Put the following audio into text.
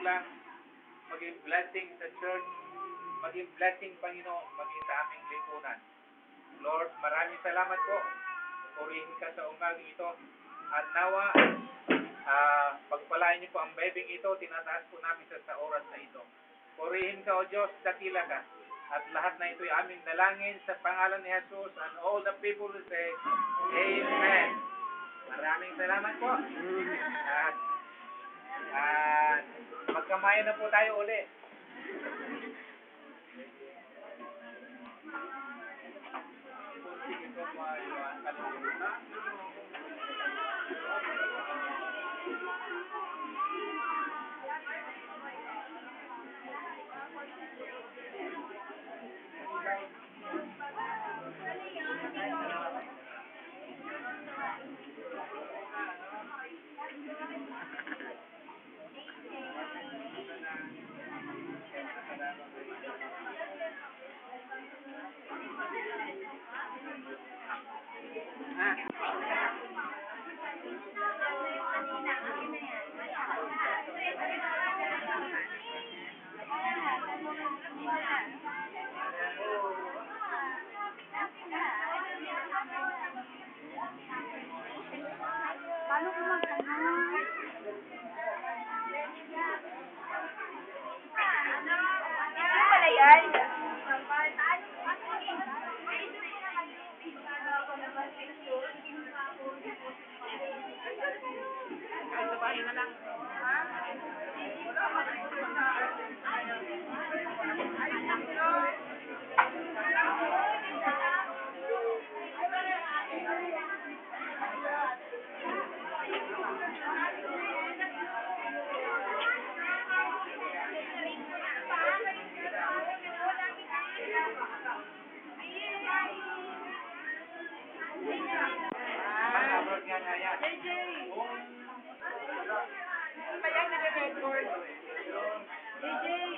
lang maging blessing sa church, maging blessing, Panginoon, maging sa aming lipunan. Lord, maraming salamat po. Purihin ka sa umagang ito. At nawa, pagpalain niyo po ang bebing ito, tinataas po namin sa oras na ito. Purihin ka, O Diyos, dakila ka. At lahat na ito'y aming dalangin sa pangalan ni Jesus, and all the people will say, Amen. Maraming salamat po. At magkamayan na po tayo uli. Paano ko mag-ano? Ano pala yan? Ay, sabahin na lang. JJ! Kaya nire-record. JJ!